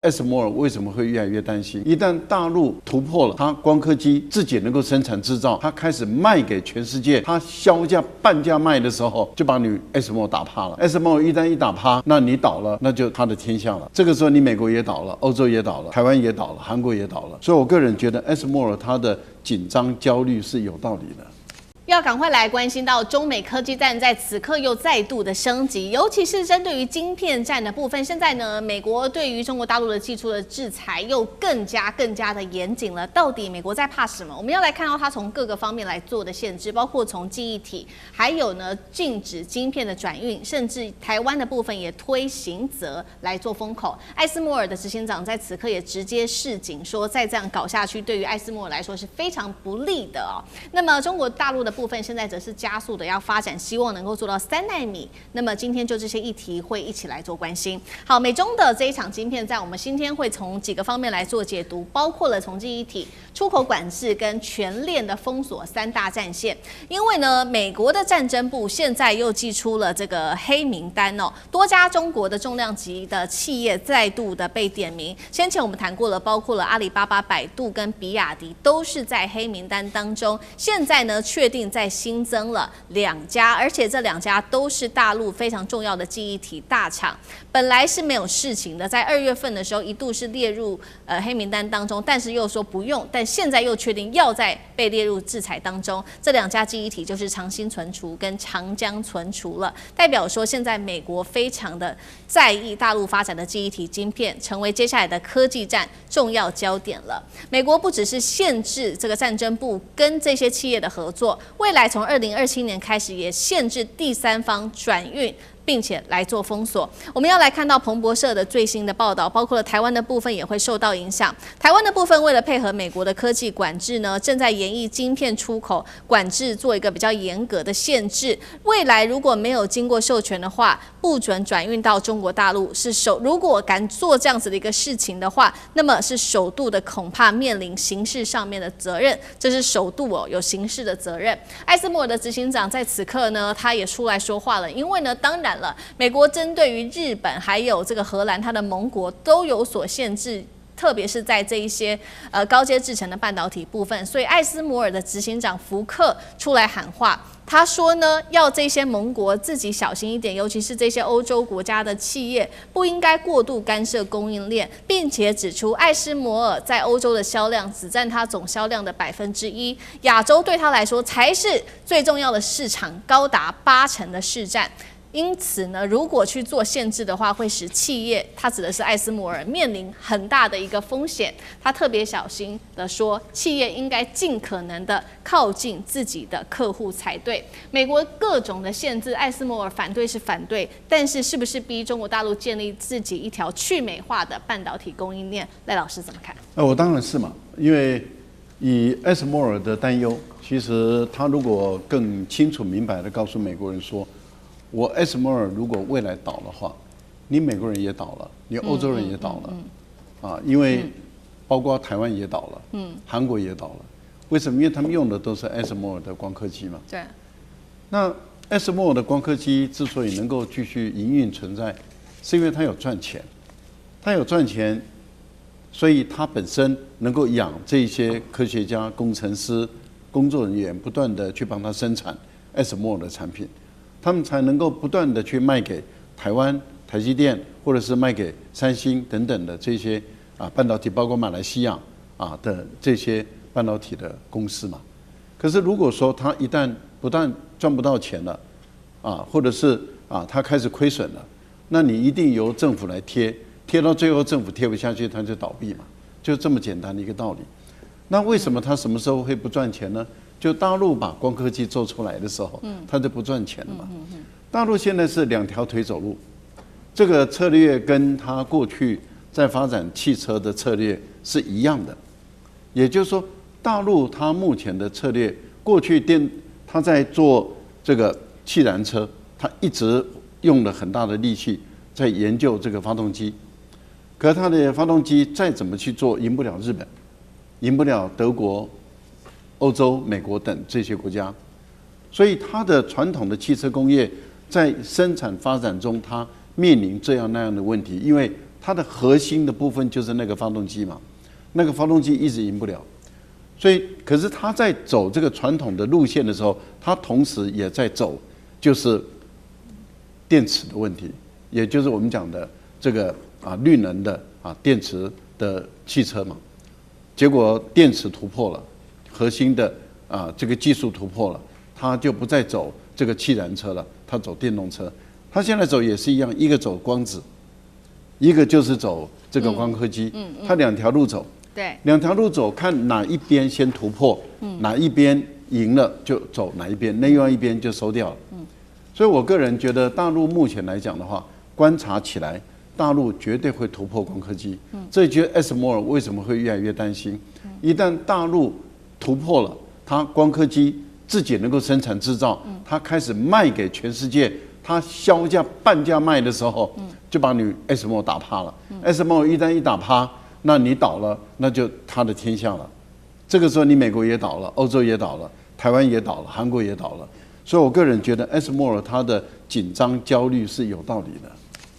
ASML 为什么会越来越担心？一旦大陆突破了，它光刻机自己能够生产制造，它开始卖给全世界，它销价半价卖的时候，就把你 ASML 打趴了。ASML 一打趴，那你倒了，那就他的天下了。这个时候你美国也倒了，欧洲也倒了，台湾也倒了，韩国也倒了。所以我个人觉得 ASML 它的紧张焦虑是有道理的。要赶快来关心到中美科技战在此刻又再度的升级，尤其是针对于晶片战的部分。现在呢，美国对于中国大陆的寄出的制裁又更加的严谨了。到底美国在怕什么？我们要来看到它从各个方面来做的限制，包括从记忆体，还有呢禁止晶片的转运，甚至台湾的部分也推刑责来做封口。艾斯摩尔的执行长在此刻也直接示警说，再这样搞下去，对于艾斯摩尔来说是非常不利的哦。那么中国大陆的部分现在则是加速的要发展，希望能够做到3奈米。那么今天就这些议题会一起来做关心。好，美中的这一场晶片战，我们今天会从几个方面来做解读，包括了从记忆体、出口管制跟全链的封锁3大战线。因为呢，美国的战争部现在又祭出了这个黑名单哦，多家中国的重量级的企业再度的被点名。先前我们谈过了，包括了阿里巴巴、百度跟比亚迪都是在黑名单当中。现在呢，确定在新增了2家，而且这2家都是大陆非常重要的记忆体大厂。本来是没有事情的，在2月份的时候一度是列入黑名单当中，但是又说不用，但现在又确定要再被列入制裁当中。这2家记忆体就是长兴存储跟长江存储了，代表说现在美国非常的在意大陆发展的记忆体晶片，成为接下来的科技战重要焦点了。美国不只是限制这个战争部跟这些企业的合作，未来从2027年开始也限制第三方转运，并且来做封锁。我们要来看到彭博社的最新的报道，包括了台湾的部分也会受到影响。台湾的部分为了配合美国的科技管制呢，正在研议晶片出口管制，做一个比较严格的限制。未来如果没有经过授权的话，不准转运到中国大陆。如果敢做这样子的一个事情的话，那么是首度的恐怕面临刑事上面的责任，这是首度哦，有刑事的责任。艾斯摩尔的执行长在此刻呢，他也出来说话了，因为呢，当然了，美国针对于日本还有这个荷兰，它的盟国都有所限制。特别是在这一些高阶制程的半导体部分，所以艾斯摩尔的执行长福克出来喊话，他说呢，要这些盟国自己小心一点，尤其是这些欧洲国家的企业，不应该过度干涉供应链，并且指出艾斯摩尔在欧洲的销量只占它总销量的1%，亚洲对他来说才是最重要的市场，高达80%的市占。因此呢，如果去做限制的话，会使企业，它指的是艾斯摩尔，面临很大的一个风险。他特别小心的说，企业应该尽可能的靠近自己的客户才对。美国各种的限制，艾斯摩尔反对是反对，但是是不是逼中国大陆建立自己一条去美化的半导体供应链？赖老师怎么看？我当然是嘛，因为以艾斯摩尔的担忧，其实他如果更清楚明白的告诉美国人说，我艾斯摩尔如果未来倒的话，你美国人也倒了，你欧洲人也倒了，因为包括台湾也倒了，韩国也倒了。为什么？因为他们用的都是艾斯摩尔的光刻机嘛。对。那艾斯摩尔的光刻机之所以能够继续营运存在，是因为它有赚钱，它有赚钱，所以它本身能够养这些科学家、工程师、工作人员，不断的去帮他生产艾斯摩尔的产品。他们才能够不断的去卖给台湾、台积电，或者是卖给三星等等的这些半导体，包括马来西亚的这些半导体的公司嘛。可是如果说他一旦不但赚不到钱了，或者是他开始亏损了，那你一定由政府来贴到最后政府贴不下去，他就倒闭嘛，就这么简单的一个道理。那为什么他什么时候会不赚钱呢？就大陆把光刻机做出来的时候，它就不赚钱了嘛。大陆现在是2条腿走路，这个策略跟它过去在发展汽车的策略是一样的。也就是说，大陆它目前的策略，过去它在做这个汽燃车，它一直用了很大的力气在研究这个发动机，可它的发动机再怎么去做，赢不了日本，赢不了德国、欧洲、美国等这些国家，所以它的传统的汽车工业在生产发展中，它面临这样那样的问题，因为它的核心的部分就是那个发动机嘛，那个发动机一直赢不了，所以可是它在走这个传统的路线的时候，它同时也在走就是电池的问题，也就是我们讲的这个绿能的电池的汽车嘛，结果电池突破了，核心的这个技术突破了，它就不再走这个汽燃车了，它走电动车。它现在走也是一样，一个走光子，一个就是走这个光刻机，它2条路走，对，2条路走，看哪一边先突破，哪一边赢了就走哪一边，另外一边就收掉了。所以我个人觉得，大陆目前来讲的话，观察起来，大陆绝对会突破光刻机。这就ASML为什么会越来越担心？一旦大陆突破了，它光刻机自己能够生产制造，它开始卖给全世界，它销价半价卖的时候，就把你 ASML 打趴了。ASML 一旦一打趴，那你倒了，那就他的天下了。这个时候你美国也倒了，欧洲也倒了，台湾也倒了，韩国也倒了。所以我个人觉得 ASML 它的紧张焦虑是有道理的。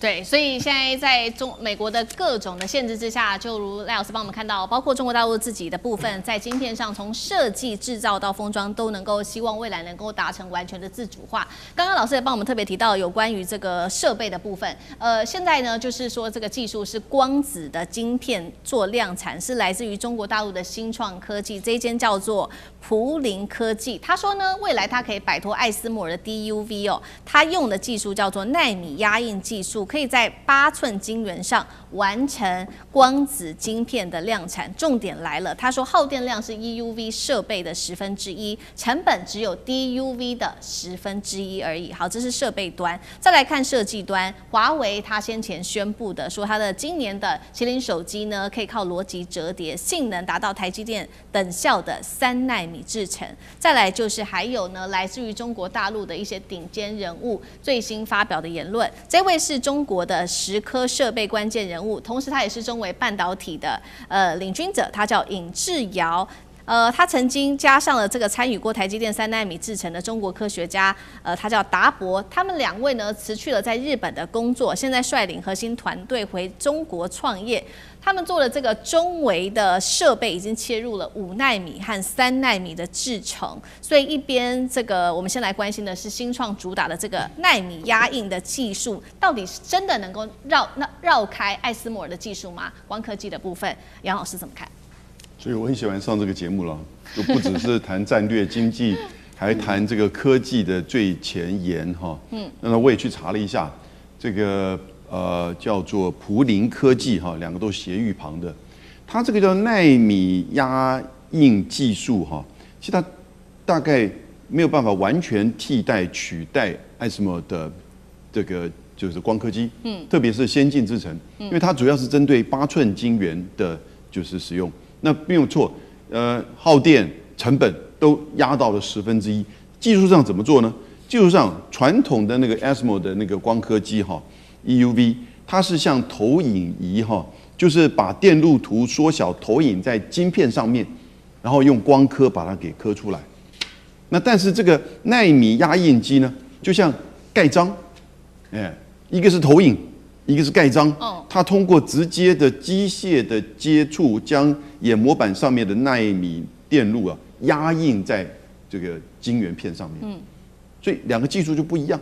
对，所以现在在美国的各种的限制之下，就如赖老师帮我们看到，包括中国大陆自己的部分，在晶片上从设计、制造到封装，都能够希望未来能够达成完全的自主化。刚刚老师也帮我们特别提到有关于这个设备的部分，现在呢就是说这个技术是光子的晶片做量产，是来自于中国大陆的新创科技，这一间叫做普林科技。他说呢，未来它可以摆脱艾斯摩尔的 DUV 哦，它用的技术叫做纳米压印技术。可以在8寸晶圆上完成光子晶片的量产。重点来了，他说耗电量是 EUV 设备的1/10，成本只有 DUV 的1/10而已。好，这是设备端。再来看设计端，华为他先前宣布的说，它的今年的麒麟手机呢，可以靠逻辑折叠，性能达到台积电等效的3奈米制程。再来就是还有呢，来自于中国大陆的一些顶尖人物最新发表的言论。这位是中国的10颗设备关键人物，同时他也是中微半导体的领军者，他叫尹志尧。他曾经加上了这个参与过台积电3奈米制程的中国科学家，他叫达博。他们2位呢辞去了在日本的工作，现在率领核心团队回中国创业。他们做了这个中微的设备，已经切入了5奈米和3奈米的制程。所以一边这个我们先来关心的是新创主打的这个奈米压印的技术，到底是真的能够绕开艾斯摩尔的技术吗？光科技的部分，杨老师怎么看？所以我很喜欢上这个节目了，就不只是谈战略经济，还谈这个科技的最前沿哈。那我也去查了一下，这个叫做普林科技哈，2个都斜玉旁的，它这个叫奈米压印技术哈，其实它大概没有办法完全取代艾斯摩尔的这个就是光刻机，特别是先进制程，因为它主要是针对8寸晶圆的，就是使用。那没有错，耗电成本都压到了1/10。技术上怎么做呢？技术上传统的那个 ASML 的那个光刻机哈 ，EUV， 它是像投影仪哈，就是把电路图缩小投影在晶片上面，然后用光刻把它给刻出来。那但是这个奈米压印机呢，就像盖章，一个是投影，一个是盖章。它通过直接的机械的接触，将眼模板上面的奈米电路压印在这个晶圆片上面。所以2个技术就不一样。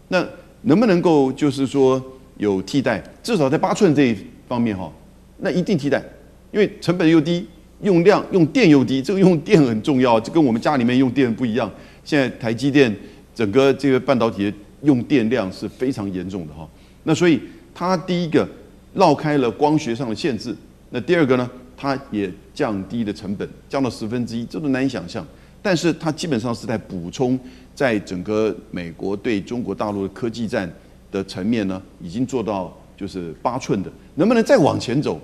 那能不能够就是说有替代？至少在8寸这一方面哈，那一定替代，因为成本又低，用电又低。这个用电很重要，这跟我们家里面用电不一样。现在台积电整个这个半导体的用电量是非常严重的哈。那所以它第一个绕开了光学上的限制，那第2个呢，它也降低了成本，降到1/10，这都难以想象。但是它基本上是在补充，在整个美国对中国大陆的科技战的层面呢，已经做到就是8寸的，能不能再往前走？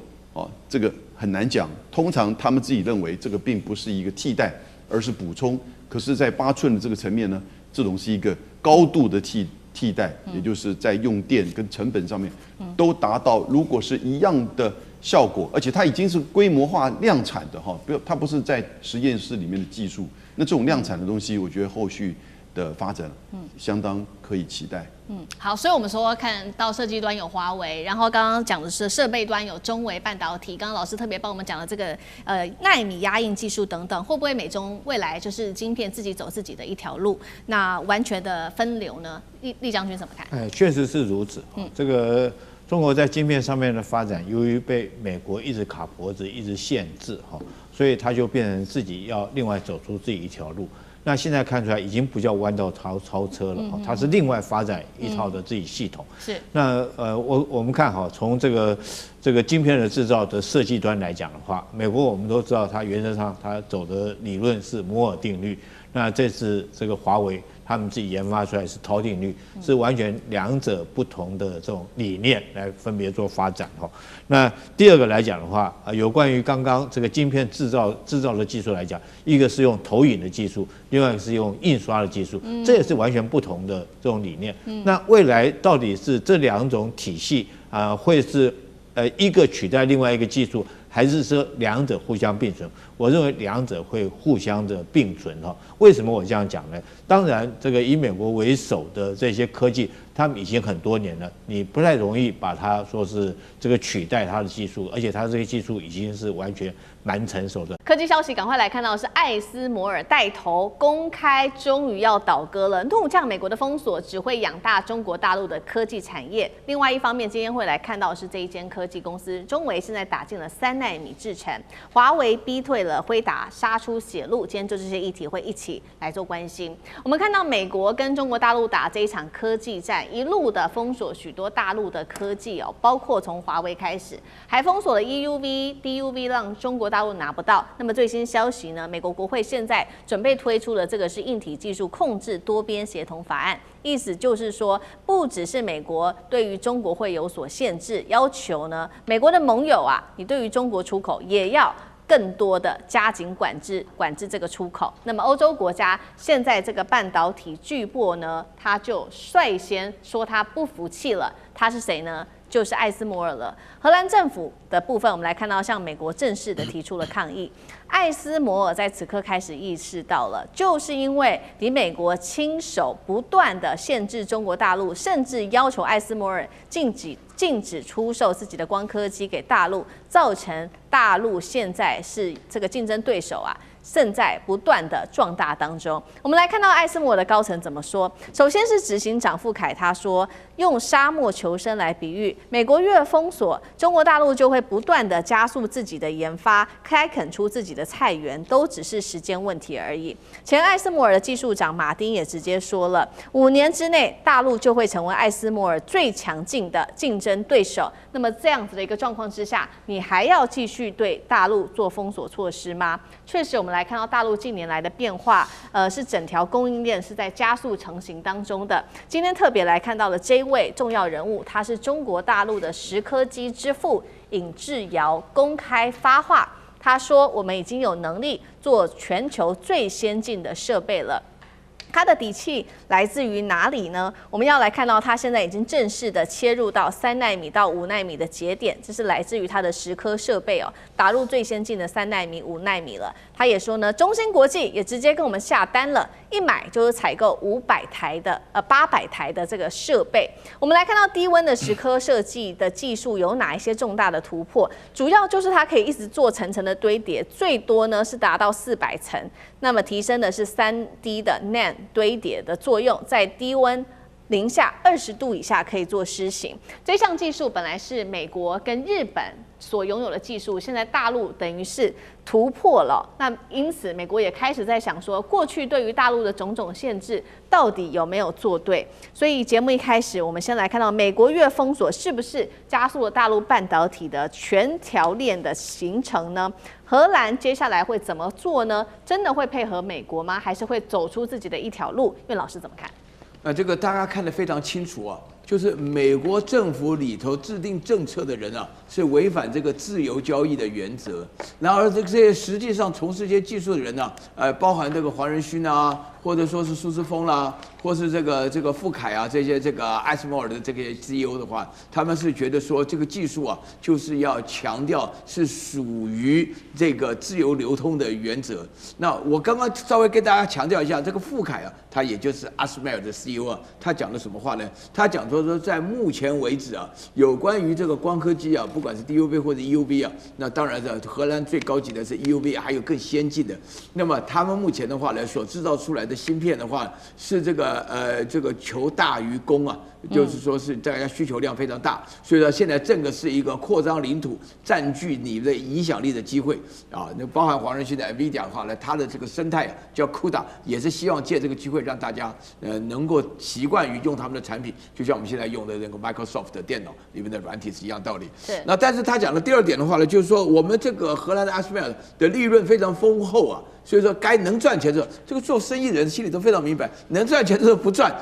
这个很难讲。通常他们自己认为这个并不是一个替代，而是补充。可是，在8寸的这个层面呢，这种是一个高度的替代，也就是在用电跟成本上面都达到，如果是一样的效果，而且它已经是规模化量产的哈，它不是在实验室里面的技术。那这种量产的东西，我觉得后续的发展，相当可以期待。好，所以我们说看到设计端有华为，然后刚刚讲的是设备端有中微半导体，刚刚老师特别帮我们讲了这个奈米压印技术等等，会不会美中未来就是晶片自己走自己的一条路，那完全的分流呢？厉将军怎么看？确实是如此。这个中国在晶片上面的发展，由于被美国一直卡脖子、一直限制所以它就变成自己要另外走出自己一条路。那现在看出来已经不叫弯道超车了，它是另外发展一套的自己系统。是。那我们看从这个晶片的制造的设计端来讲的话，美国我们都知道，它原则上它走的理论是摩尔定律。那这次这个华为他们自己研发出来是陶定律，是完全两者不同的这种理念来分别做发展那第二个来讲的话，有关于刚刚这个晶片制造的技术来讲，一个是用投影的技术，另外一个是用印刷的技术，这也是完全不同的这种理念。那未来到底是这两种体系会是一个取代另外一个技术，还是说两者互相并存？我认为两者会互相的并存为什么我这样讲呢？当然，这个以美国为首的这些科技，他们已经很多年了，你不太容易把它说是这个取代它的技术，而且它这个技术已经是完全蛮成熟的。科技消息，赶快来看到的是艾斯摩尔带头公开，终于要倒戈了，怒呛美国的封锁只会养大中国大陆的科技产业。另外一方面，今天会来看到的是这一间科技公司中微现在打进了3奈米制程，华为逼退了辉达，杀出血路。今天就这些议题会一起来做关心。我们看到美国跟中国大陆打这一场科技战，一路的封锁许多大陆的科技包括从华为开始，还封锁了 EUV、DUV， 让中国大陆拿不到。那么最新消息呢？美国国会现在准备推出了这个是硬体技术控制多边协同法案，意思就是说，不只是美国对于中国会有所限制，要求呢美国的盟友你对于中国出口也要更多的加紧管制这个出口。那么欧洲国家现在这个半导体巨擘呢，他就率先说他不服气了。他是谁呢？就是艾斯摩尔了。荷兰政府的部分，我们来看到，向美国正式的提出了抗议。艾斯摩尔在此刻开始意识到了，就是因为你美国亲手不断的限制中国大陆，甚至要求艾斯摩尔禁止出售自己的光刻机给大陆，造成大陆现在是这个竞争对手正在不断的壮大当中。我们来看到艾斯摩尔的高层怎么说。首先是执行长傅凯，他说用沙漠求生来比喻，美国越封锁，中国大陆就会不断的加速自己的研发，开垦出自己的菜园，都只是时间问题而已。前艾斯摩尔的技术长马丁也直接说了，5年之内大陆就会成为艾斯摩尔最强劲的竞争对手。那么这样子的一个状况之下，你还要继续对大陆做封锁措施吗？确实，我们来看到大陆近年来的变化，是整条供应链是在加速成型当中的。今天特别来看到的这一位重要人物，他是中国大陆的蚀刻机之父尹志尧公开发话，他说：“我们已经有能力做全球最先进的设备了。”他的底气来自于哪里呢？我们要来看到，他现在已经正式的切入到3奈米到5奈米的节点，这是来自于他的蚀刻设备打入最先进的3奈米、5奈米了。他也说呢，中芯国际也直接跟我们下单了，一买就是采购800台的这个设备。我们来看到低温的蚀刻设计的技术有哪一些重大的突破？主要就是它可以一直做层层的堆叠，最多呢是达到400层。那么提升的是3D 的 NAND 堆叠的作用，在低温-20度以下可以做施行。这项技术本来是美国跟日本所拥有的技术，现在大陆等于是突破了。那因此，美国也开始在想说，过去对于大陆的种种限制到底有没有做对？所以节目一开始，我们先来看到美国越封锁，是不是加速了大陆半导体的全条链的形成呢？荷兰接下来会怎么做呢？真的会配合美国吗？还是会走出自己的一条路？苑老师怎么看？这个大家看得非常清楚就是美国政府里头制定政策的人是违反这个自由交易的原则。然而这些实际上从事这些技术的人包含这个黄仁勋或者说是苏姿丰啦，或是这个富凯啊，这些这个艾斯摩尔的这个 CEO 的话，他们是觉得说这个技术啊，就是要强调是属于这个自由流通的原则。那我刚刚稍微跟大家强调一下，这个富凯啊，他也就是阿斯麦尔的 CEO 啊，他讲了什么话呢？他讲说在目前为止啊，有关于这个光刻机啊，不管是 DUV 或者 EUV 啊，那当然的，荷兰最高级的是 EUV， 还有更先进的。那么他们目前的话呢，所制造出来的芯片的话，是这个求大于供啊，就是说是大家需求量非常大，所以说现在这个是一个扩张领土、占据你的影响力的机会啊。那包含黄仁勋的 NVIDIA 的话呢，它的这个生态叫 CUDA， 也是希望借这个机会让大家能够习惯于用他们的产品，就像我们现在用的那个 Microsoft 的电脑里面的软体是一样道理。是。那但是他讲的第二点的话呢，就是说我们这个荷兰的 ASML 的利润非常丰厚啊。所以说，该能赚钱的时候，这个做生意人心里都非常明白，能赚钱的时候不赚，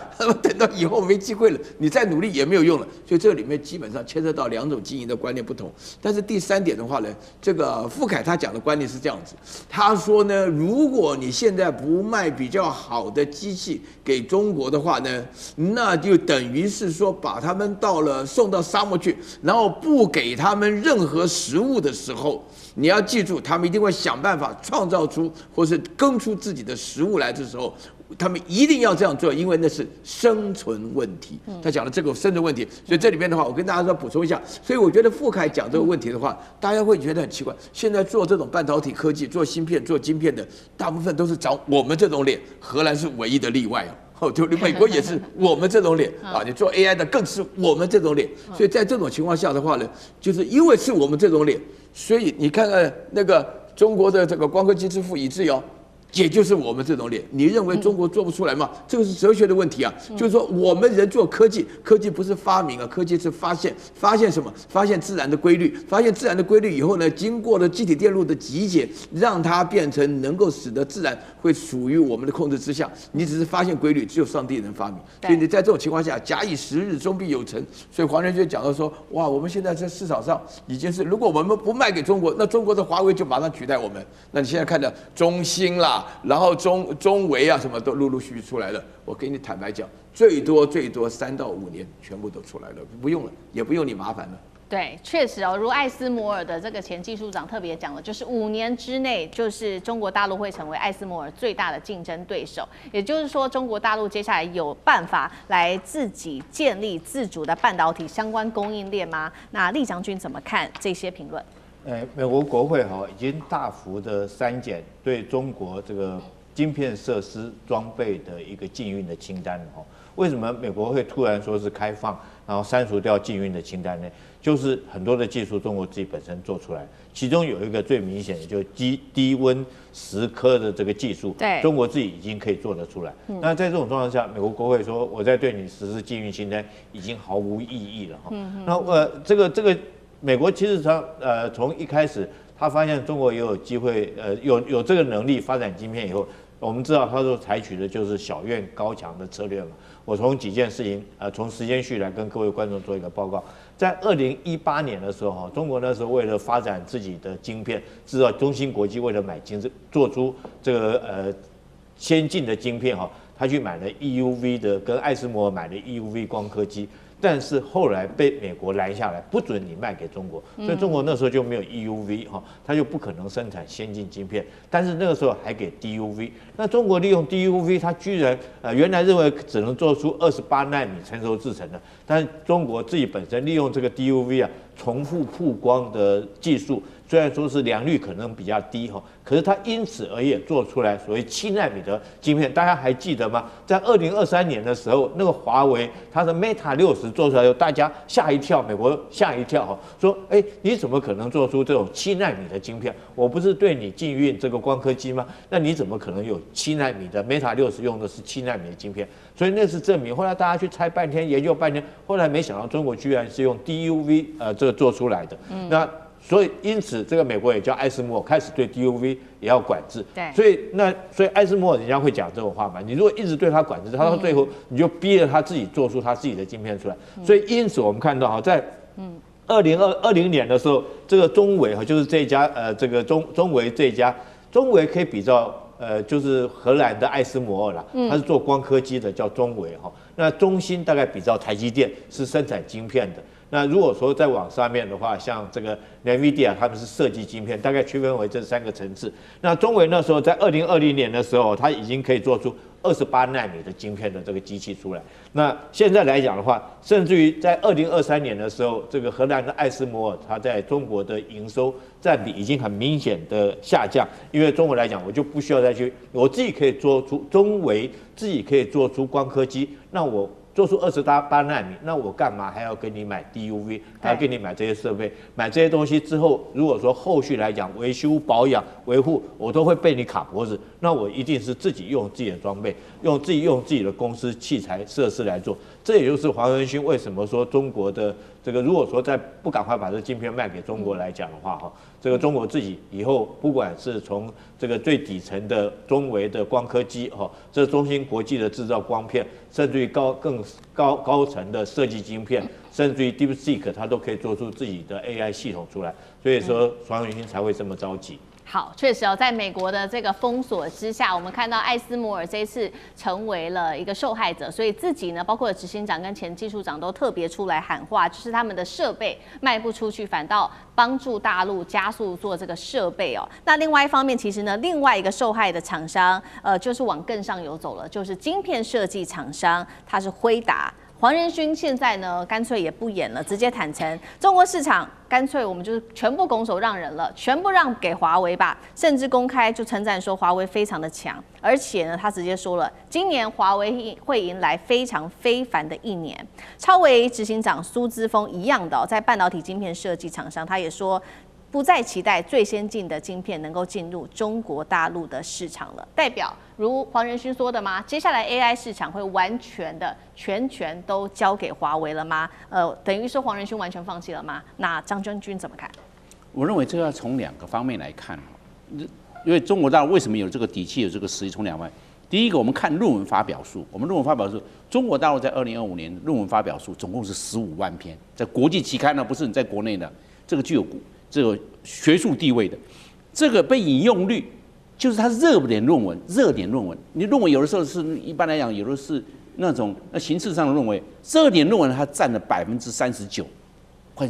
等到以后没机会了，你再努力也没有用了。所以这里面基本上牵涉到两种经营的观念不同。但是第三点的话呢，这个富凯他讲的观念是这样子，他说呢，如果你现在不卖比较好的机器给中国的话呢，那就等于是说把他们送到沙漠去，然后不给他们任何食物的时候。你要记住，他们一定会想办法创造出或是耕出自己的食物来的时候，他们一定要这样做，因为那是生存问题。他讲了这个生存问题，所以这里面的话，我跟大家说补充一下。所以我觉得富凯讲这个问题的话，大家会觉得很奇怪。现在做这种半导体科技、做芯片、做晶片的，大部分都是长我们这种脸，荷兰是唯一的例外啊。就美国也是我们这种脸啊，你做 AI 的更是我们这种脸。所以在这种情况下的话呢，就是因为是我们这种脸，所以你看看那个中国的这个光刻机之父以至尧，也就是我们这种脸。你认为中国做不出来吗？这个是哲学的问题啊。就是说我们人做科技，科技不是发明啊，科技是发现。发现什么？发现自然的规律。发现自然的规律以后呢，经过了机体电路的集结，让它变成能够使得自然会属于我们的控制之下。你只是发现规律，只有上帝能发明。所以你在这种情况下，假以时日，终必有成。所以黄仁勋讲到说，哇，我们现在在市场上已经是，如果我们不卖给中国，那中国的华为就马上取代我们。那你现在看到中兴啦，然后中微啊，什么都陆陆续续出来了。我给你坦白讲，最多3到5年，全部都出来了，不用了，也不用你麻烦了。对，确实哦，如艾斯摩尔的这个前技术长特别讲了，就是5年之内，就是中国大陆会成为艾斯摩尔最大的竞争对手。也就是说，中国大陆接下来有办法来自己建立自主的半导体相关供应链吗？那厉将军怎么看这些评论？美国国会已经大幅的删减对中国这个晶片设施装备的一个禁运的清单了。为什么美国会突然说是开放，然后删除掉禁运的清单呢？就是很多的技术中国自己本身做出来，其中有一个最明显的，就是低温蚀刻的这个技术，对，中国自己已经可以做得出来。那在这种状况下，美国国会说我在对你实施禁运清单已经毫无意义了。那这个美国其实从一开始他发现中国也有机会，有这个能力发展晶片以后，我们知道他说采取的就是小院高墙的策略嘛。我从几件事情，从时间序来跟各位观众做一个报告。在2018年的时候，中国那时候为了发展自己的晶片，知道中芯国际为了买做出这个先进的晶片他去买了 EUV 的，跟艾斯摩尔买了 EUV 光刻机。但是后来被美国拦下来，不准你卖给中国，所以中国那时候就没有 EUV 它就不可能生产先进晶片。但是那个时候还给 DUV， 那中国利用 DUV， 它居然原来认为只能做出28奈米成熟制程的，但是中国自己本身利用这个 DUV 重复曝光的技术，虽然说是良率可能比较低可是它因此而也做出来所谓7奈米的晶片。大家还记得吗？在2023年的时候，那个华为它的 Mate 60做出来以后，大家吓一跳，美国吓一跳说你怎么可能做出这种7奈米的晶片？我不是对你禁运这个光刻机吗？那你怎么可能有7奈米的 Mate 60用的是7奈米的晶片？所以那是证明。后来大家去猜半天，研究半天，后来没想到中国居然是用 DUV 这个做出来的。那所以因此这个美国也叫艾斯摩尔开始对 DUV 也要管制。对。所以艾斯摩尔人家会讲这种话嘛？你如果一直对他管制，他到最后你就逼着他自己做出他自己的晶片出来。所以因此我们看到在2020年的时候，这个中微就是这一家这个中微这一家，中微可以比照就是荷兰的艾斯摩尔啦，它是做光刻机的，叫中微哈。那中芯大概比照台积电是生产晶片的。那如果说再往上面的话，像这个 NVIDIA 他们是设计晶片，大概区分为这3个层次。那中微那时候在2020年的时候，它已经可以做出28奈米的晶片的这个机器出来。那现在来讲的话，甚至于在2023年的时候，这个荷兰的艾斯摩尔，它在中国的营收占比已经很明显的下降。因为中国来讲，我就不需要再去，我自己可以做出中微，自己可以做出光刻机，那我做出28奈米，那我干嘛还要跟你买 DUV， 还要跟你买这些设备？买这些东西之后，如果说后续来讲维修、保养、维护，我都会被你卡脖子，那我一定是自己用自己的装备，用自己的公司器材设施来做。这也就是黄仁勋为什么说中国的这个，如果说再不赶快把这晶片卖给中国来讲的话，哈，这个中国自己以后不管是从这个最底层的中微的光刻机，哈，这中芯国际的制造光片，甚至于更高层的设计晶片，甚至于 DeepSeek 它都可以做出自己的 AI 系统出来。所以说黄仁勋才会这么着急。好，确实哦，在美国的这个封锁之下，我们看到艾斯摩尔这一次成为了一个受害者，所以自己呢，包括执行长跟前技术长都特别出来喊话，就是他们的设备卖不出去，反倒帮助大陆加速做这个设备哦。那另外一方面，其实呢，另外一个受害的厂商，就是往更上游走了，就是晶片设计厂商，它是辉达。黄仁勋现在呢，干脆也不演了，直接坦诚中国市场，干脆我们就是全部拱手让人了，全部让给华为吧，甚至公开就称赞说华为非常的强，而且呢，他直接说了，今年华为会迎来非常非凡的一年。超微执行长苏姿丰一样的哦，在半导体晶片设计厂商，他也说，不再期待最先进的晶片能够进入中国大陆的市场了，代表如黄仁勋说的吗？接下来 AI 市场会完全的全权都交给华为了吗？等于说黄仁勋完全放弃了吗？那张将军怎么看？我认为这要从2个方面来看，因为中国大陆为什么有这个底气、有这个实力，从2方面。第一个，我们看论文发表数，我们论文发表数，中国大陆在2025年论文发表数总共是15万篇，在国际期刊呢，不是你在国内的，这个具有这个学术地位的，这个被引用率就是它热点论文。你论文有的时候是一般来讲，有的是那种形式上的论文，热点论文它占了39%，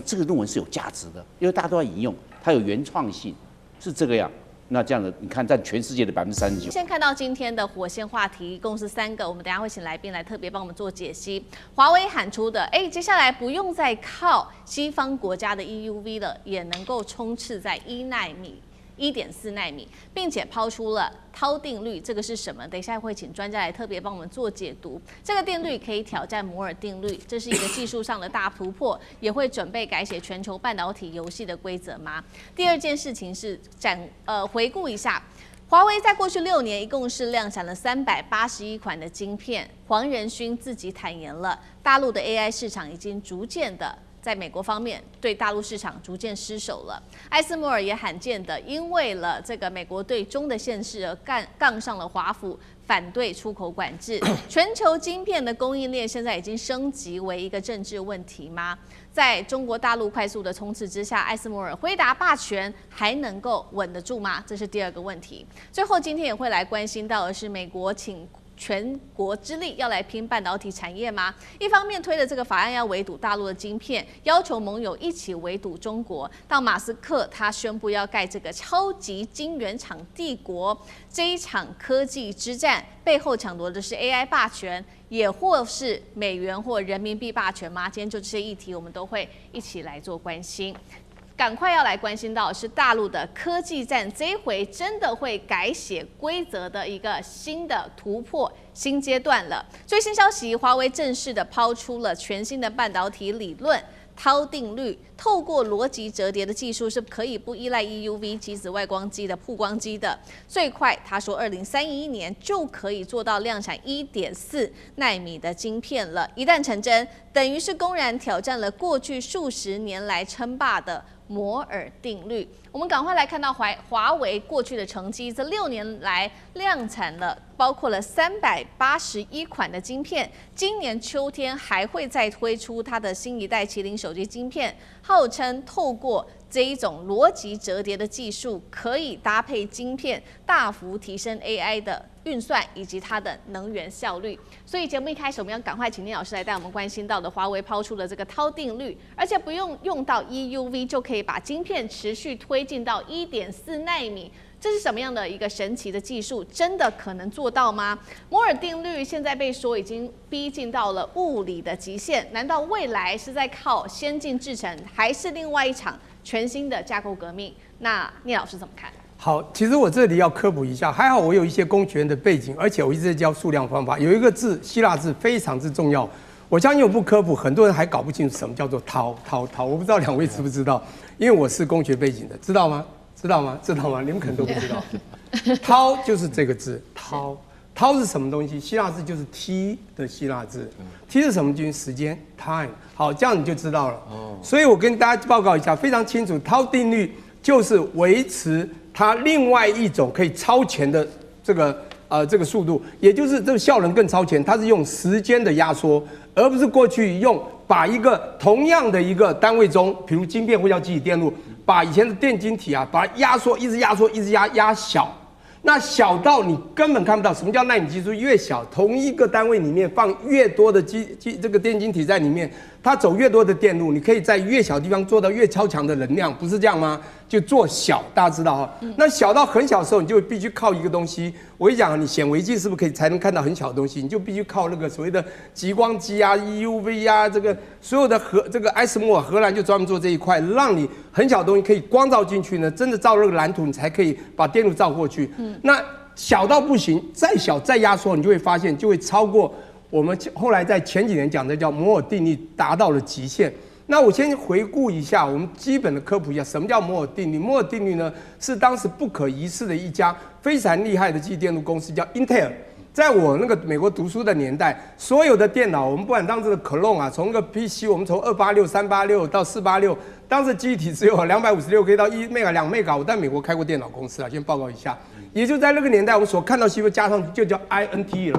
这个论文是有价值的，因为大家都要引用，它有原创性，是这个样。那这样的，你看占全世界的39%。先看到今天的火线话题，一共是3个，我们等一下会请来宾来特别帮我们做解析。华为喊出的，接下来不用再靠西方国家的 EUV 了，也能够冲刺在1奈米。1.4奈米，并且抛出了涛定律，这个是什么？等一下会请专家来特别帮我们做解读。这个定律可以挑战摩尔定律，这是一个技术上的大突破，也会准备改写全球半导体游戏的规则吗？第二件事情是回顾一下。华为在过去6年一共是量产了381款的晶片。黄仁勋自己坦言了，大陆的 AI 市场已经逐渐的在美国方面对大陆市场逐渐失守了。艾斯摩尔也罕见的因为了这个美国对中的限制而杠上了华府，反对出口管制。全球晶片的供应链现在已经升级为一个政治问题吗？在中国大陆快速的冲刺之下，艾斯摩尔辉达霸权还能够稳得住吗？这是第2个问题。最后今天也会来关心到的是，美国请全国之力要来拼半导体产业吗？一方面推了这个法案要围堵大陆的晶片，要求盟友一起围堵中国。到马斯克他宣布要盖这个超级晶圆厂帝国，这一场科技之战背后抢夺的是 AI 霸权，也或是美元或人民币霸权吗？今天就这些议题，我们都会一起来做关心。赶快要来关心到是大陆的科技战，这一回真的会改写规则的一个新的突破新阶段了。最新消息，华为正式的抛出了全新的半导体理论涛定律，透过逻辑折叠的技术是可以不依赖 EUV 极紫外光机的曝光机的。最快他说2031年就可以做到量产1.4奈米的晶片了。一旦成真，等于是公然挑战了过去数十年来称霸的摩尔定律。我们赶快来看到华为过去的成绩，这6年来量产了包括了381款的晶片，今年秋天还会再推出它的新一代麒麟手机晶片，号称透过这一种逻辑折叠的技术，可以搭配晶片，大幅提升 AI 的运算以及它的能源效率。所以节目一开始，我们要赶快请聂老师来带我们关心到的华为抛出的这个涛定律，而且不用用到 EUV 就可以把晶片持续推进到1.4奈米。这是什么样的一个神奇的技术？真的可能做到吗？摩尔定律现在被说已经逼近到了物理的极限，难道未来是在靠先进制程，还是另外一场全新的架构革命？那聂老师怎么看？好，其实我这里要科普一下，还好我有一些工学院的背景，而且我一直在教数量方法。有一个字，希腊字非常之重要，我相信我不科普，很多人还搞不清楚什么叫做涛。我不知道两位知不知道？因为我是工学背景的，知道吗？知道吗？你们可能都不知道。涛就是这个字，涛是什么东西？希腊字就是 T 的希腊字。T 是什么？就是时间 time。好，这样你就知道了。所以我跟大家报告一下，非常清楚，涛定律就是维持它另外一种可以超前的这个速度，也就是这个效能更超前，它是用时间的压缩，而不是过去用把一个同样的一个单位中，比如晶片或叫记忆电路，把以前的电晶体啊，把它压缩，一直压小，那小到你根本看不到。什么叫奈米技术？越小，同一个单位里面放越多的这个电晶体在里面，它走越多的电路，你可以在越小的地方做到越超强的能量，不是这样吗？就做小，大家知道哈。那小到很小的时候，你就必须靠一个东西。我跟你讲，你显微镜是不是可以才能看到很小的东西？你就必须靠那个所谓的极光机啊、EUV 啊，这个所有的这个艾斯莫尔荷兰就专门做这一块，让你很小的东西可以光照进去呢，真的照那个蓝图，你才可以把电路照过去。那小到不行，再小再压缩，你就会发现就会超过我们后来在前几年讲的叫摩尔定律达到了极限。那我先回顾一下，我们基本的科普一下，什么叫摩尔定律？摩尔定律呢，是当时不可一世的一家非常厉害的记忆电路公司，叫 Intel。在我那个美国读书的年代，所有的电脑，我们不管当时的 Clone 啊，从那个 PC， 我们从286、386到486，当时记忆体只有256 K 到1 Mega、2 Mega。我在美国开过电脑公司啊，先报告一下。也就在那个年代，我们所看到CEO加上就叫 INTEL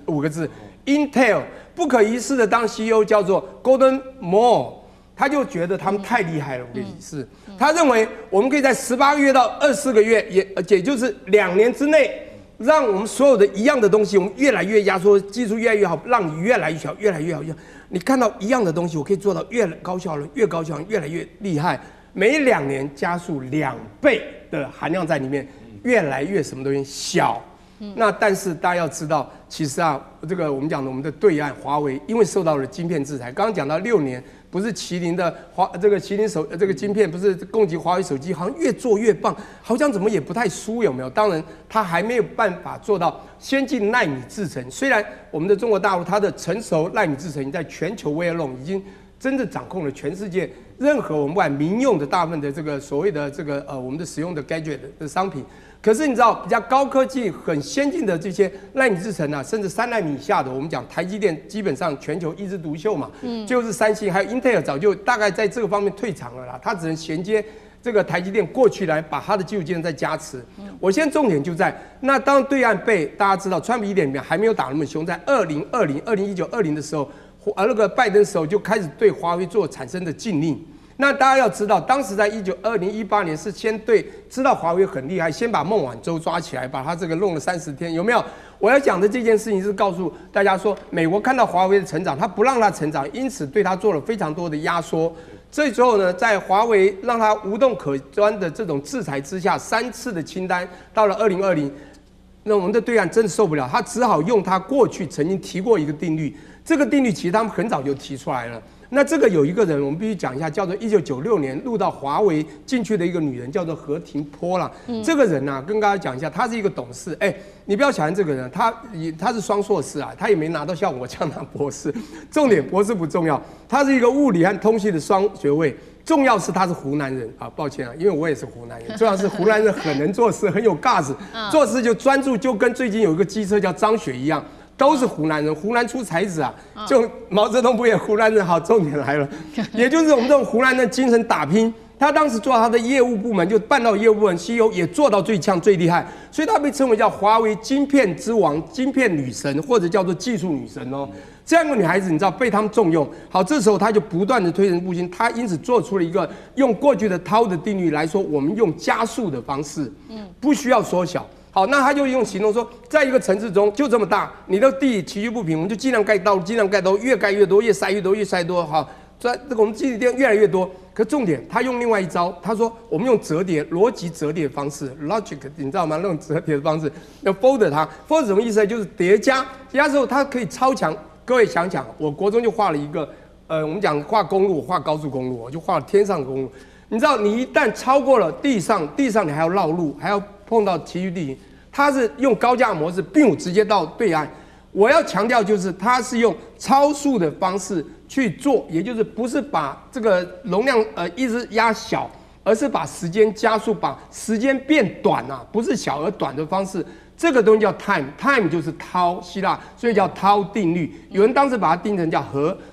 5个字 ，Intel 不可一世的当 CEO 叫做 Gordon Moore。他就觉得他们太厉害了，我跟你是，他认为我们可以在18个月到24个月，也就是2年之内，让我们所有的一样的东西，我们越来越压缩，技术越来越好，让你越来越小，越来越好。你看到一样的东西，我可以做到越高效能，越高效能，越来越厉害。每2年加速2倍的含量在里面，越来越什么东西小。那但是大家要知道，其实啊，这个我们讲的我们的对岸华为，因为受到了晶片制裁，刚刚讲到6年。不是麒麟的麒麟这个晶片，不是供给华为手机，好像越做越棒，好像怎么也不太输，有没有？当然，它还没有办法做到先进奈米制程。虽然我们的中国大陆它的成熟奈米制程在全球 we alone 已经真的掌控了全世界任何我们不管民用的大部分的这个所谓的这个我们的使用的 gadget 的商品。可是你知道，比较高科技、很先进的这些奈米制程啊，甚至3奈米以下的，我们讲台积电基本上全球一枝独秀嘛，就是三星还有 Intel 早就大概在这个方面退场了啦，它只能衔接这个台积电过去来把它的技术技能再加持。我现在重点就在那，当对岸被大家知道，川普1点里面还没有打那么凶，在2019、2020的时候，那个拜登时候就开始对华为做产生的禁令。那大家要知道，当时在2018年是先对知道华为很厉害，先把孟晚舟抓起来，把他这个弄了30天，有没有？我要讲的这件事情是告诉大家说，美国看到华为的成长，他不让它成长，因此对它做了非常多的压缩。这之后呢，在华为让它无洞可钻的这种制裁之下，3次的清单，到了2020，那我们的对岸真的受不了，他只好用他过去曾经提过一个定律，这个定律其实他们很早就提出来了。那这个有一个人，我们必须讲一下，叫做1996年入到华为进去的一个女人，叫做何庭波啦。这个人啊，跟大家讲一下，她是一个董事。你不要小看这个人，他是双硕士啊，他也没拿到像我这样拿博士。重点博士不重要，他是一个物理和通信的双学位。重要是他是湖南人啊，抱歉啊，因为我也是湖南人。重要是湖南人很能做事，很有 guts， 做事就专注，就跟最近有一个机车叫张雪一样。都是湖南人，湖南出才子啊！就毛泽东不也湖南人？好，重点来了，也就是我们这种湖南人精神打拼，他当时做他的业务部门，就半导体业务部门 CEO 也做到最强最厉害，所以他被称为叫华为晶片之王、晶片女神，或者叫做技术女神哦。这样一个女孩子，你知道被他们重用，好，这时候她就不断的推陈出新，她因此做出了一个用过去的涛的定律来说，我们用加速的方式，不需要缩小。好，那他就用行动说，在一个城市中就这么大，你的地崎岖不平，我们就尽量盖道路，尽量盖道路，越盖越多，越塞越多，越塞多。好，这我们基地店越来越多。可重点，他用另外一招，他说我们用折叠逻辑折叠的方式 ，logic， 你知道吗？那种折叠的方式，要 fold 它 ，fold 什么意思呢？就是叠加，叠加之后它可以超强。各位想想，我国中就画了一个，我们讲画公路，我画高速公路，我就画了天上的公路。你知道，你一旦超过了地上你还要绕路，还要碰到崎岖地形，它是用高架模式，并直接到对岸。我要强调就是，它是用超速的方式去做，也就是不是把这个容量一直压小，而是把时间加速，把时间变短啊，不是小而短的方式。这个东西叫 time 就是涛，希腊，所以叫涛定律。有人当时把它定成叫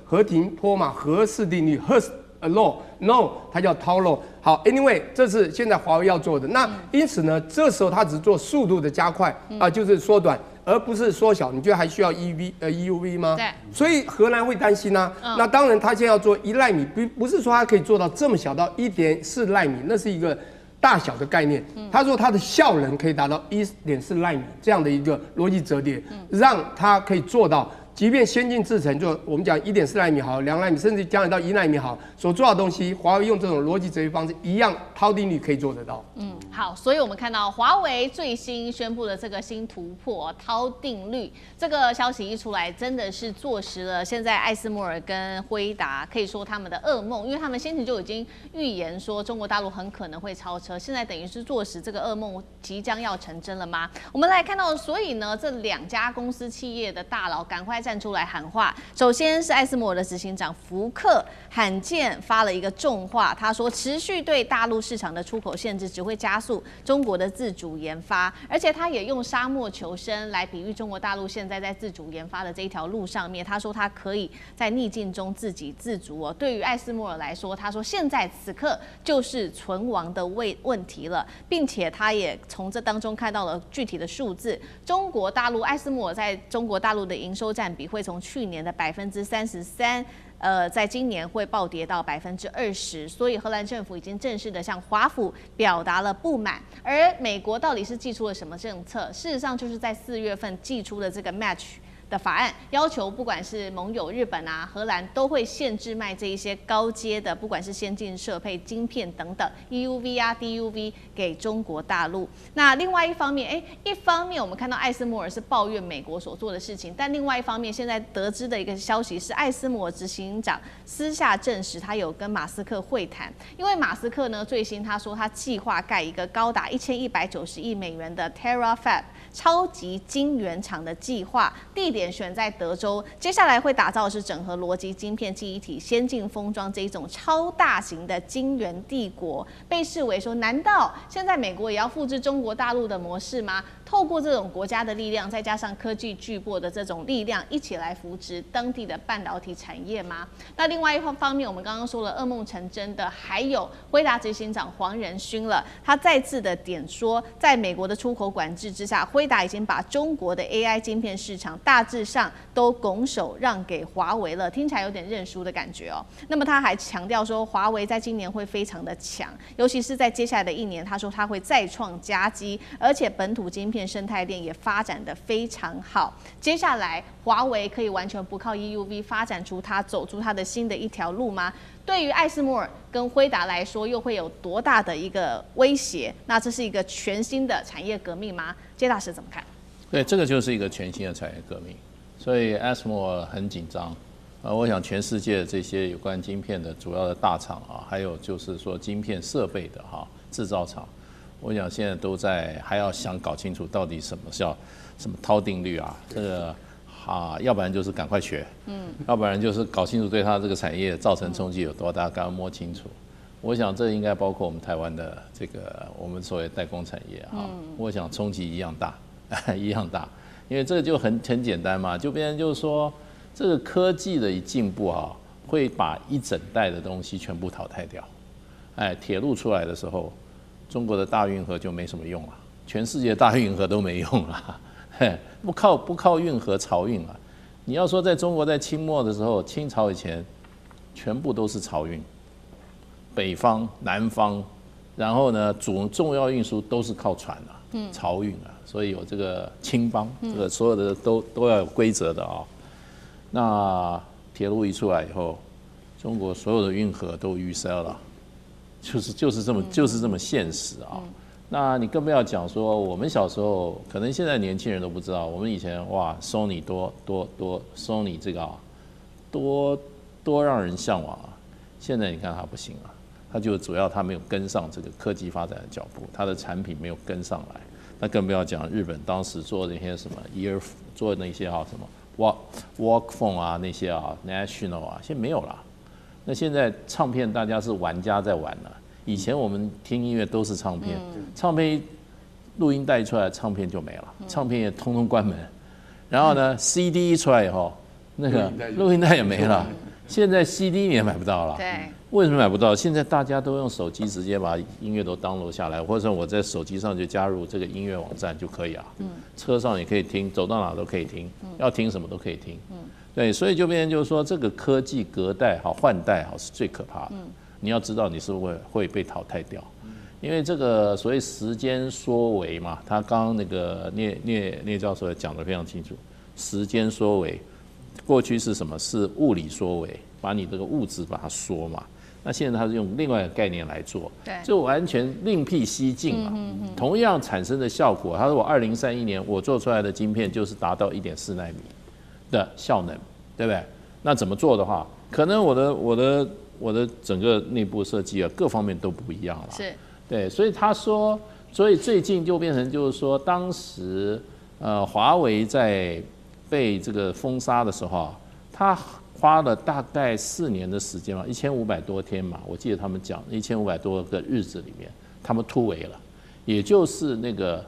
和停坡嘛，和氏定律 ，Hurst law，no， 它叫涛 law。好 ，anyway， 这是现在华为要做的。那因此呢，这时候它只做速度的加快啊，就是缩短，而不是缩小。你觉得还需要 EUV 吗？对。所以荷兰会担心啊。那当然，它现在要做1奈米，不是说它可以做到这么小到1.4奈米，那是一个大小的概念。他说它的效能可以达到1.4奈米这样的一个逻辑折叠，让它可以做到，即便先进制程，就我们讲1.4奈米好，2奈米，甚至将来到1奈米好，所做的东西，华为用这种逻辑折叠方式一样，涛定律可以做得到。好，所以我们看到华为最新宣布的这个新突破涛定律，这个消息一出来，真的是坐实了现在艾斯摩尔跟辉达可以说他们的噩梦，因为他们先前就已经预言说中国大陆很可能会超车，现在等于是坐实这个噩梦即将要成真了吗？我们来看到，所以呢，这2家公司企业的大佬赶快站出来喊话。首先是艾斯摩尔的执行长福克罕见发了一个重话，他说持续对大陆市场的出口限制只会加速中国的自主研发，而且他也用沙漠求生来比喻中国大陆现在在自主研发的这一条路上面。他说他可以在逆境中自给自足哦。对于艾斯摩尔来说，他说现在此刻就是存亡的问题了，并且他也从这当中看到了具体的数字。中国大陆艾斯摩尔在中国大陆的营收占比会从去年的33%。在今年会暴跌到20%，所以荷兰政府已经正式的向华府表达了不满。而美国到底是祭出了什么政策？事实上就是在4月份祭出的这个 Match 的法案，要求不管是盟友日本啊、荷兰都会限制卖这一些高阶的，不管是先进设备、晶片等等 EUV 啊、DUV 给中国大陆。那另外一方面，一方面我们看到艾斯摩尔是抱怨美国所做的事情，但另外一方面，现在得知的一个消息是，艾斯摩尔执行长私下证实他有跟马斯克会谈，因为马斯克呢最新他说他计划盖一个高达1190亿美元的 Terafab 超级晶圆厂的计划，地点选在德州，接下来会打造的是整合逻辑晶片、记忆体、先进封装这一种超大型的晶圆帝国，被视为说，难道现在美国也要复制中国大陆的模式吗？透过这种国家的力量，再加上科技巨擘的这种力量，一起来扶植当地的半导体产业吗？那另外一方面，我们刚刚说了，噩梦成真的还有辉达执行长黄仁勋了，他再次的点说，在美国的出口管制之下，辉达已经把中国的 AI 晶片市场大致上都拱手让给华为了，听起来有点认输的感觉哦。那么他还强调说，华为在今年会非常的强，尤其是在接下来的1年，他说他会再创佳绩，而且本土晶片生态链也发展得非常好。接下来，华为可以完全不靠 EUV 发展出走出它的新的一条路吗？对于艾斯摩尔跟辉达来说，又会有多大的一个威胁？那这是一个全新的产业革命吗？谢大师怎么看？对，这个就是一个全新的产业革命，所以艾斯摩尔很紧张。我想全世界这些有关晶片的主要的大厂啊，还有就是说晶片设备的制造厂，我想现在都还要想搞清楚到底什么叫什么涛定律啊，这个要不然就是赶快学，要不然就是搞清楚对它这个产业造成冲击有多大，刚刚摸清楚。我想这应该包括我们台湾的这个我们所谓代工产业我想冲击一样大，一样大，因为这个就很简单嘛，就变成就是说这个科技的一进步会把一整代的东西全部淘汰掉。铁路出来的时候，中国的大运河就没什么用了，全世界大运河都没用了，不靠运河漕运啊。你要说在中国在清末的时候，清朝以前全部都是漕运，北方、南方，然后呢，重要运输都是靠船啊，漕运啊，所以有这个青帮，这个所有的都要有规则的啊。那铁路一出来以后，中国所有的运河都淤塞了。就是这么现实啊！那你更不要讲说，我们小时候可能现在年轻人都不知道，我们以前哇，Sony Sony 这个啊，多让人向往啊！现在你看它不行啊，它就主要它没有跟上这个科技发展的脚步，它的产品没有跟上来。那更不要讲日本当时做那些什么 做那些什么 Walkphone 啊那些National 啊，现在没有了。那现在唱片大家是玩家在玩了，以前我们听音乐都是唱片，唱片录音带出来，唱片就没了，唱片也通通关门。然后呢 ，CD 一出来以后，那个录音带也没了。现在 CD 你也买不到了。对。为什么买不到？现在大家都用手机直接把音乐都 download 下来，或者我在手机上就加入这个音乐网站就可以啊。车上也可以听，走到哪都可以听，要听什么都可以听。对，所以就变成就是说，这个科技隔代换代是最可怕的。你要知道你是会被淘汰掉，因为这个所谓时间缩微嘛，他刚刚那个聂教授也讲得非常清楚，时间缩微，过去是什么？是物理缩微，把你这个物质把它缩嘛。那现在他是用另外一个概念来做，就完全另辟蹊径嘛。同样产生的效果，他说我2031年我做出来的晶片就是达到1.4奈米的效能，对不对？那怎么做的话，可能我的整个内部设计啊，各方面都不一样了。是，对，所以他说，所以最近就变成就是说，当时华为在被这个封杀的时候啊，他花了大概4年的时间嘛，1500多天嘛，我记得他们讲1500多个日子里面，他们突围了，也就是那个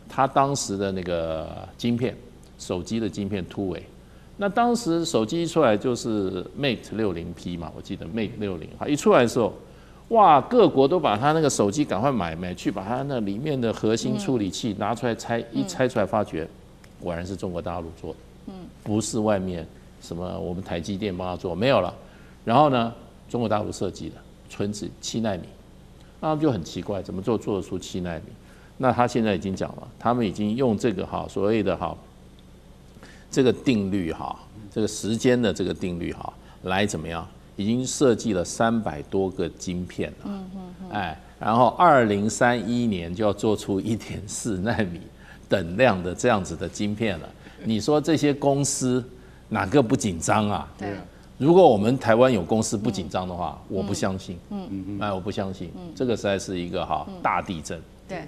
他当时的那个晶片，手机的晶片突围。那当时手机一出来就是 Mate 60P 嘛，我记得 Mate 60，一出来的时候，哇，各国都把他那个手机赶快买去，把他那里面的核心处理器拿出来拆，一拆出来发觉，果然是中国大陆做的，不是外面什么我们台积电帮他做，没有了。然后呢，中国大陆设计的，纯指7奈米，那他们就很奇怪，怎么做得出7奈米？那他现在已经讲了，他们已经用这个所谓的这个定律这个时间的这个定律来怎么样？已经设计了300多个晶片了，然后2031年就要做出1.4奈米等量的这样子的晶片了。你说这些公司哪个不紧张啊？对。如果我们台湾有公司不紧张的话，我不相信。我不相信，这个实在是一个大地震。对，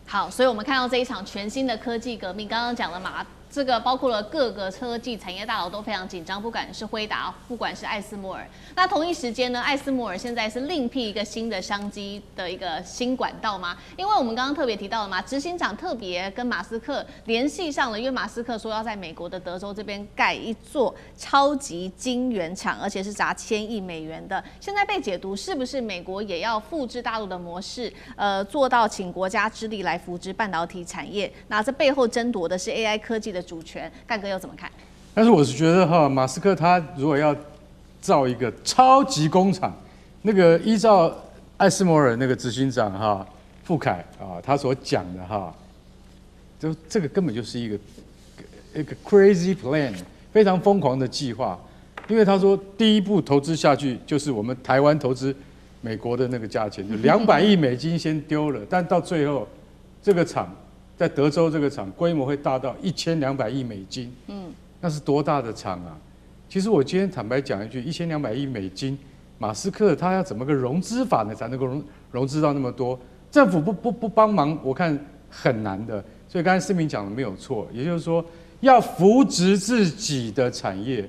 好，所以我们看到这一场全新的科技革命，刚刚讲了嘛，这个包括了各个科技产业大佬都非常紧张，不管是辉达，不管是艾斯摩尔。那同一时间呢，艾斯摩尔现在是另辟一个新的商机的一个新管道吗？因为我们刚刚特别提到了嘛，执行长特别跟马斯克联系上了，因为马斯克说要在美国的德州这边盖一座超级晶圆厂，而且是砸1000亿美元的。现在被解读是不是美国也要复制大陆的模式，做到请国家之力来扶植半导体产业？那这背后争夺的是 AI 科技的主权，干哥又怎么看？但是我是觉得马斯克他如果要造一个超级工厂，那个依照艾斯摩尔那个执行长傅凯他所讲的就这个根本就是一个 crazy plan， 非常疯狂的计划。因为他说第一步投资下去就是我们台湾投资美国的那个价钱，就200亿美金先丢了，但到最后这个厂在德州这个厂规模会大到1200亿美金，那是多大的厂啊！其实我今天坦白讲一句，1200亿美金，马斯克他要怎么个融资法呢，才能够融资到那么多？政府不帮忙，我看很难的。所以刚才思明讲的没有错，也就是说要扶植自己的产业。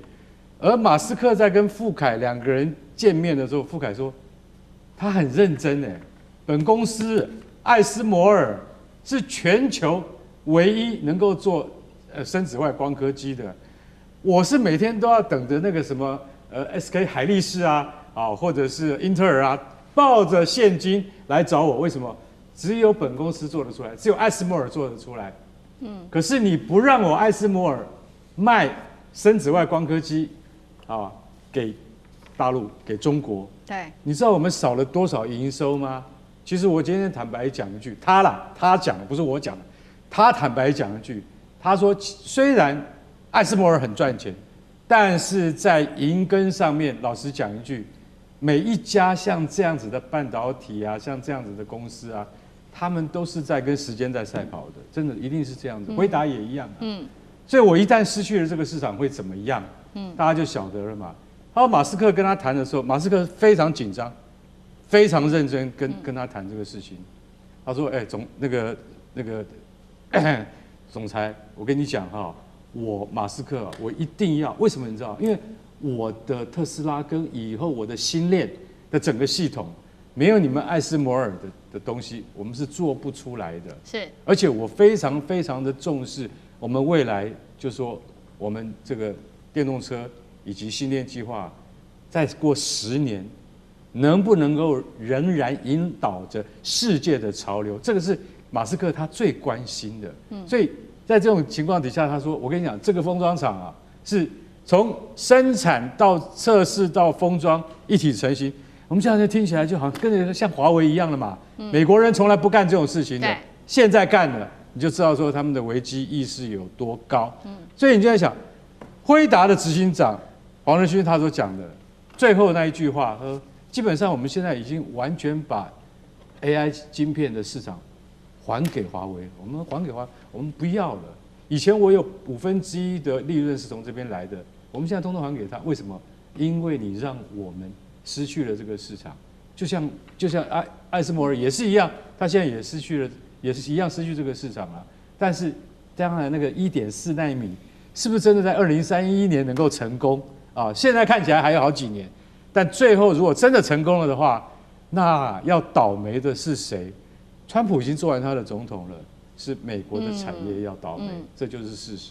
而马斯克在跟傅凯两个人见面的时候，傅凯说他很认真本公司艾斯摩尔是全球唯一能够做深紫外光刻机的。我是每天都要等着那个什么SK 海力士啊，或者是英特尔啊，抱着现金来找我，为什么？只有本公司做得出来，只有艾斯摩尔做得出来。可是你不让我艾斯摩尔卖深紫外光刻机啊给大陆、给中国，对，你知道我们少了多少营收吗？其实我今天坦白讲一句，他讲的不是我讲的，他坦白讲一句，他说虽然艾斯摩尔很赚钱，但是在银根上面，老实讲一句，每一家像这样子的半导体啊，像这样子的公司啊，他们都是在跟时间在赛跑的，真的一定是这样子。辉达也一样所以我一旦失去了这个市场会怎么样？大家就晓得了嘛。然后马斯克跟他谈的时候，马斯克非常紧张，非常认真跟他谈这个事情。他说：“总裁，我跟你讲哈，我马斯克我一定要，为什么你知道？因为我的特斯拉跟以后我的星链的整个系统，没有你们艾斯摩尔的东西，我们是做不出来的。是，而且我非常非常的重视我们未来，就说我们这个电动车以及星链计划，再过10年，能不能够仍然引导着世界的潮流？这个是马斯克他最关心的。所以在这种情况底下，他说：我跟你讲，这个封装厂啊，是从生产到测试到封装一体成型。我们这样就听起来就好像跟着像华为一样的嘛。美国人从来不干这种事情的，现在干了，你就知道说他们的危机意识有多高。所以你就在想，辉达的执行长黄仁勋他所讲的最后那一句话，基本上我们现在已经完全把 AI 晶片的市场还给华为，我们还给华为，我们不要了。以前我有1/5的利润是从这边来的，我们现在通通还给他，为什么？因为你让我们失去了这个市场，就像艾斯摩尔也是一样，他现在也失去了，也是一样失去这个市场啊。但是当然那个1.4奈米是不是真的在2031年能够成功啊？现在看起来还有好几年，但最后如果真的成功了的话，那要倒霉的是谁？川普已经做完他的总统了，是美国的产业要倒霉，这就是事实。